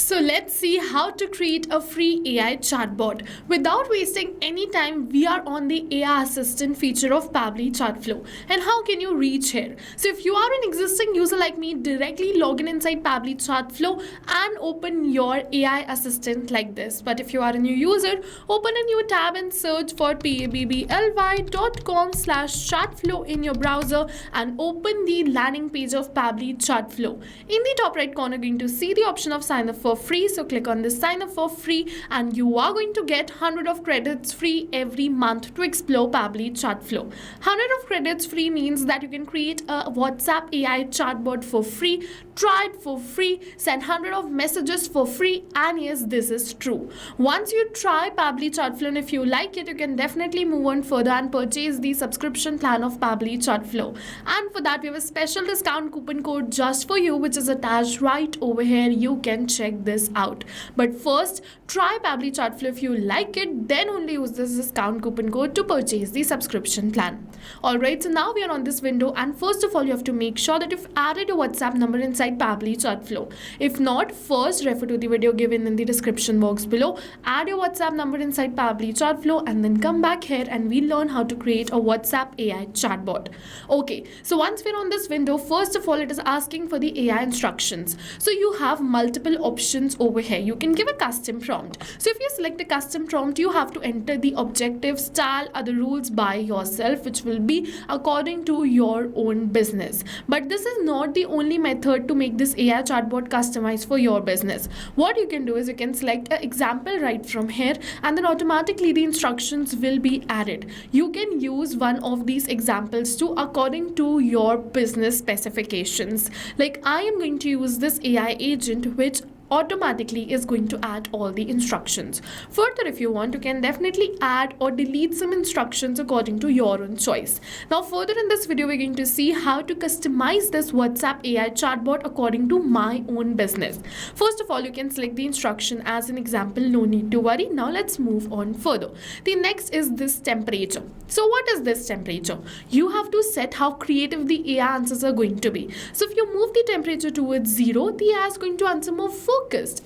So let's see how to create a free AI chatbot. Without wasting any time, we are on the AI assistant feature of Pabbly Chatflow. And how can you reach here? So if you are an existing user like me, directly log in inside Pabbly Chatflow and open your AI assistant like this. But if you are a new user, open a new tab and search for pabbly.com/chatflow in your browser and open the landing page of Pabbly Chatflow. In the top right corner, you're going to see the option of sign up for free. So click on this sign up for free and you are going to get 100 of credits free every month to explore Pabbly Chatflow. 100 of credits free means that you can create a WhatsApp AI chatbot for free, try it for free, send 100 of messages for free, and yes, this is true. Once you try Pabbly Chatflow and if you like it, you can definitely move on further and purchase the subscription plan of Pabbly Chatflow. And for that, we have a special discount coupon code just for you, which is attached right over here. You can check this out. But first, try Pabbly Chatflow. If you like it, then only use this discount coupon code to purchase the subscription plan. Alright, so now we are on this window, and first of all, you have to make sure that you've added your WhatsApp number inside Pabbly Chatflow. If not, first refer to the video given in the description box below. Add your WhatsApp number inside Pabbly Chatflow and then come back here and we'll learn how to create a WhatsApp AI chatbot. Okay, so once we're on this window, first of all, it is asking for the AI instructions. So you have multiple options over here. You can give a custom prompt. So if you select a custom prompt, you have to enter the objective, style, other rules by yourself, which will be according to your own business. But this is not the only method to make this AI chatbot customized for your business. What you can do is you can select an example right from here and then automatically the instructions will be added. You can use one of these examples too according to your business specifications. Like I am going to use this AI agent which automatically is going to add all the instructions. Further, if you want, you can definitely add or delete some instructions according to your own choice. Now further in this video, we're going to see how to customize this WhatsApp AI chatbot according to my own business. First of all, you can select the instruction as an example, no need to worry. Now let's move on further. The next is this temperature. So what is this temperature? You have to set how creative the AI answers are going to be. So if you move the temperature towards 0, the AI is going to answer more focused,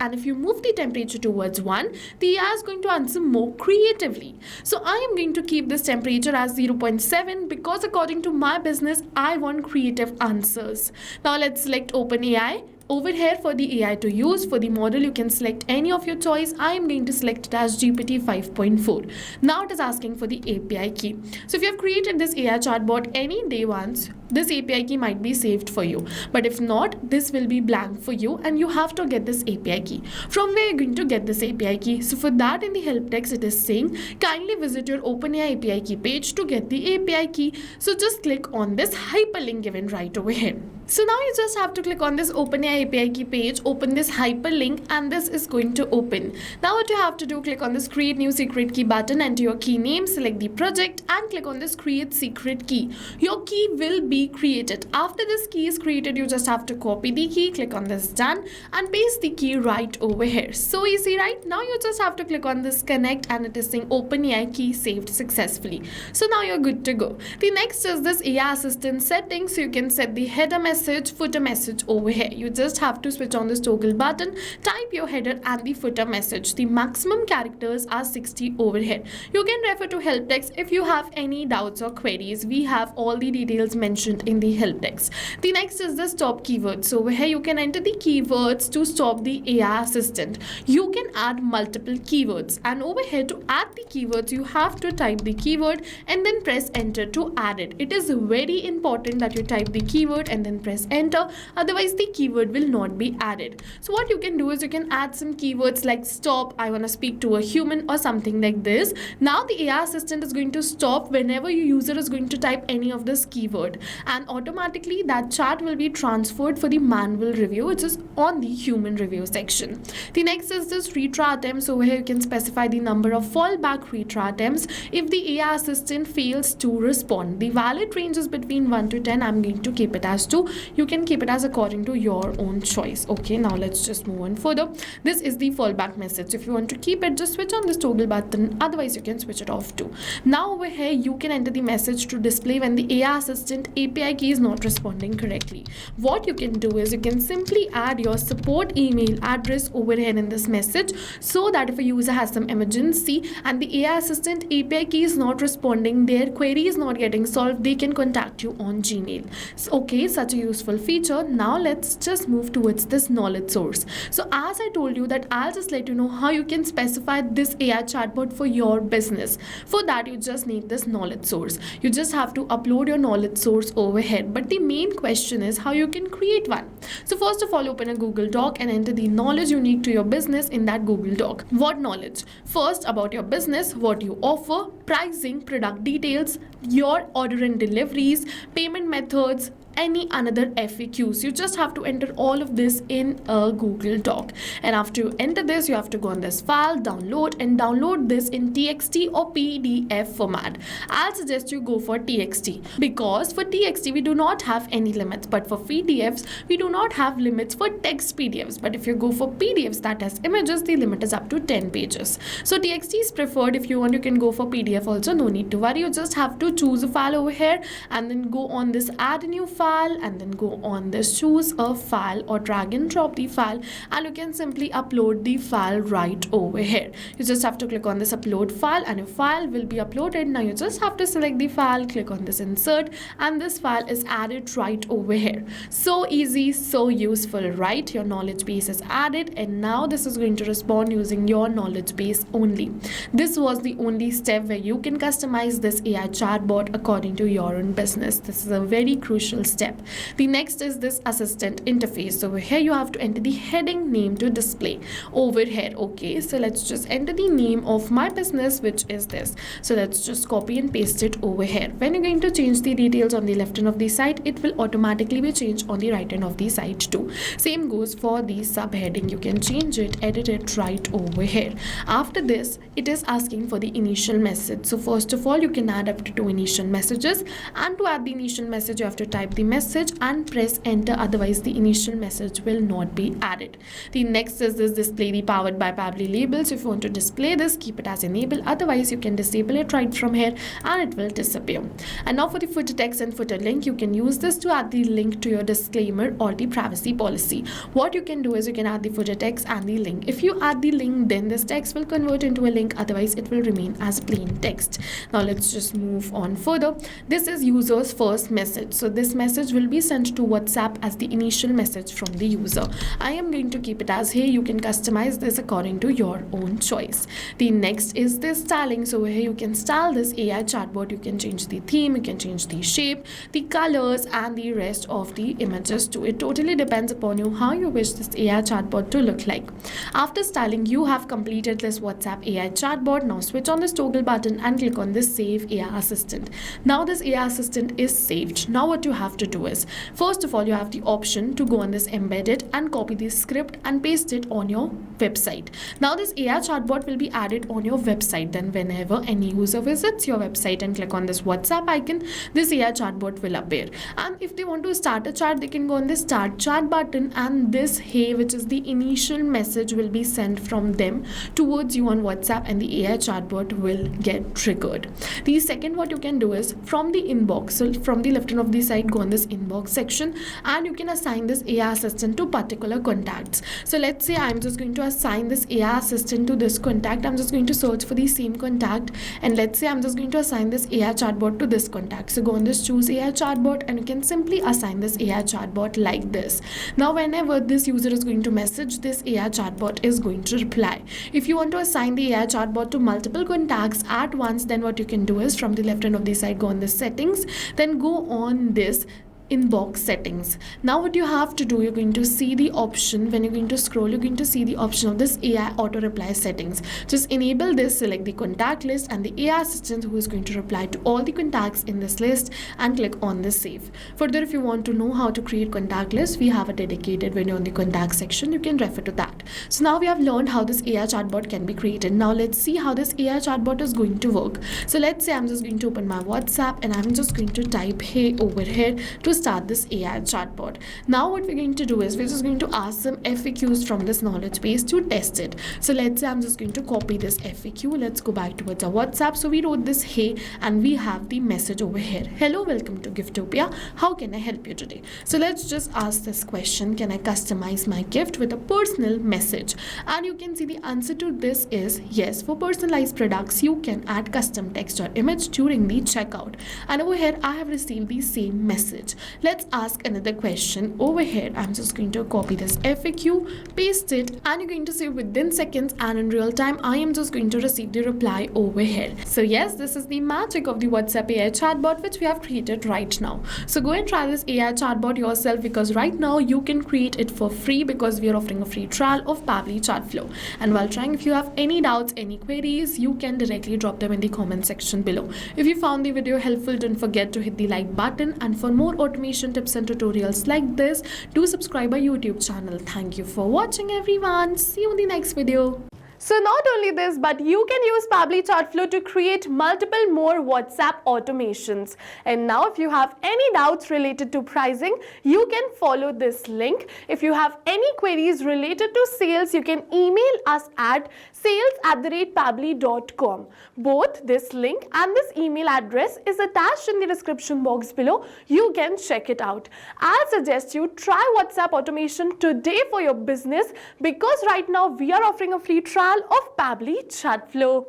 and if you move the temperature towards 1, the AI is going to answer more creatively. So I am going to keep this temperature as 0.7 because according to my business, I want creative answers. Now let's select OpenAI. Over here for the AI to use, for the model, you can select any of your choice. I am going to select it as GPT 5.4. Now it is asking for the API key. So if you have created this AI chatbot any day once, this API key might be saved for you. But if not, this will be blank for you and you have to get this API key. From where you're going to get this API key? So for that, in the help text, it is saying, kindly visit your OpenAI API key page to get the API key. So just click on this hyperlink given right over here. So now you just have to click on this OpenAI API key page, open this hyperlink, and this is going to open. Now what you have to do, click on this create new secret key button, enter your key name, select the project and click on this create secret key. Your key will be created. After this key is created, you just have to copy the key, click on this done and paste the key right over here. So easy, right? Now you just have to click on this connect and it is saying OpenAI key saved successfully. So now you're good to go. The next is this AI assistant settings. So you can set the header message, footer message over here. You just have to switch on this toggle button, type your header and the footer message. The maximum characters are 60 over here. You can refer to help text if you have any doubts or queries. We have all the details mentioned in the help text. The next is the stop keywords. So over here you can enter the keywords to stop the AI assistant. You can add multiple keywords, and over here to add the keywords you have to type the keyword and then press enter to add it. It is very important that you type the keyword and then press enter, otherwise the keyword will not be added. So what you can do is you can add some keywords like stop, I want to speak to a human or something like this. Now the AI assistant is going to stop whenever your user is going to type any of this keyword, and automatically that chat will be transferred for the manual review, which is on the human review section. The next is this retry attempts. Over here you can specify the number of fallback retry attempts if the AI assistant fails to respond. The valid range is between 1 to 10. I'm going to keep it as 2 you can keep it as according to your own choice. Okay, now let's just move on further. This is the fallback message. If you want to keep it, just switch on this toggle button, otherwise you can switch it off too. Now over here you can enter the message to display when the AI assistant API key is not responding correctly. What you can do is you can simply add your support email address over here in this message, so that if a user has some emergency and the AI assistant API key is not responding, their query is not getting solved, they can contact you on Gmail. So, okay, such a useful feature. Now let's just move towards this knowledge source. So as I told you that I'll just let you know how you can specify this AI chatbot for your business. For that you just need this knowledge source. You just have to upload your knowledge source over here. But the main question is how you can create one. So first of all, open a Google Doc and enter the knowledge unique to your business in that Google Doc. What knowledge? First, about your business, what you offer, pricing, product details, your order and deliveries, payment methods, any another FAQs. You just have to enter all of this in a Google Doc, and after you enter this, you have to go on this file, download, and download this in TXT or PDF format. I'll suggest you go for TXT, because for TXT we do not have any limits, but for PDFs we do not have limits for text PDFs. But if you go for PDFs that has images, the limit is up to 10 pages. So TXT is preferred. If you want, you can go for PDF also, no need to worry. You just have to choose a file over here and then go on this add a new file, and then go on this choose a file or drag and drop the file, and you can simply upload the file right over here. You just have to click on this upload file and your file will be uploaded. Now you just have to select the file, click on this insert, and this file is added right over here. So easy, so useful, right? Your knowledge base is added, and now this is going to respond using your knowledge base only. This was the only step where you can customize this AI chatbot according to your own business. This is a very crucial step. The next is this assistant interface. So over here you have to enter the heading name to display over here. Okay, so let's just enter the name of my business, which is this. So let's just copy and paste it over here. When you're going to change the details on the left hand of the site, it will automatically be changed on the right hand of the site too. Same goes for the subheading. You can change it, edit it right over here. After this, it is asking for the initial message. So first of all, you can add up to 2 initial messages, and to add the initial message you have to type the message and press enter, otherwise the initial message will not be added. The next is this display the powered by Pabbly labels. If you want to display this, keep it as enable, otherwise you can disable it right from here and it will disappear. And now for the footer text and footer link, you can use this to add the link to your disclaimer or the privacy policy. What you can do is you can add the footer text and the link. If you add the link, then this text will convert into a link, otherwise it will remain as plain text. Now let's just move on further. This is user's first message. So this message will be sent to WhatsApp as the initial message from the user. I am going to keep it as here. You can customize this according to your own choice. The next is this styling. So here you can style this AI chatbot. You can change the theme, you can change the shape, the colors, and the rest of the images too. It totally depends upon you how you wish this AI chatbot to look like. After styling, you have completed this WhatsApp AI chatbot. Now switch on this toggle button and click on this save AI assistant. Now this AI assistant is saved. Now what you have to do is, first of all, you have the option to go on this embedded and copy this script and paste it on your website. Now this AI chatbot will be added on your website. Then whenever any user visits your website and click on this WhatsApp icon, this AI chatbot will appear. And if they want to start a chat, they can go on this start chat button, and this hey, which is the initial message, will be sent from them towards you on WhatsApp, and the AI chatbot will get triggered. The second, what you can do is from the inbox, so from the left hand of the side, go on this inbox section and you can assign this AI assistant to particular contacts. So let's say I'm just going to assign this AI assistant to this contact. I'm just going to search for the same contact, and let's say I'm just going to assign this AI chatbot to this contact. So go on this choose AI chatbot and you can simply assign this AI chatbot like this. Now whenever this user is going to message, this AI chatbot is going to reply. If you want to assign the AI chatbot to multiple contacts at once, then what you can do is from the left hand of the side, go on this settings, then go on this inbox settings. Now what you have to do, you're going to see the option, when you're going to scroll, you're going to see the option of this AI auto reply settings. Just enable this, select the contact list and the AI assistant who is going to reply to all the contacts in this list, and click on the save. Further, if you want to know how to create contact lists, we have a dedicated video on the contact section. You can refer to that. So now we have learned how this AI chatbot can be created. Now let's see how this AI chatbot is going to work. So let's say I'm just going to open my WhatsApp and I'm just going to type hey over here to start this AI chatbot. Now what we're going to do is we're just going to ask some FAQs from this knowledge base to test it. So let's say I'm just going to copy this FAQ. Let's go back towards our WhatsApp. So we wrote this hey, and we have the message over here. Hello, welcome to Giftopia. How can I help you today? So let's just ask this question. Can I customize my gift with a personal message? And you can see the answer to this is yes. For personalized products, you can add custom text or image during the checkout. And over here, I have received the same message. Let's ask another question. Over here, I'm just going to copy this FAQ, paste it, and you're going to see within seconds and in real time, I am just going to receive the reply over here. So yes, this is the magic of the WhatsApp AI chatbot which we have created right now. So go and try this AI chatbot yourself, because right now you can create it for free because we are offering a free trial of Pabbly Chatflow. And while trying, if you have any doubts, any queries, you can directly drop them in the comment section below. If you found the video helpful, don't forget to hit the like button, and for more automation tips and tutorials like this, do subscribe our YouTube channel. Thank you for watching, everyone. See you in the next video. So not only this, but you can use Pabbly Chatflow to create multiple more WhatsApp automations. And now if you have any doubts related to pricing, you can follow this link. If you have any queries related to sales, you can email us at sales@pabbly.com. Both this link and this email address is attached in the description box below. You can check it out. I'll suggest you try WhatsApp automation today for your business, because right now we are offering a free trial of Pabbly Chatflow.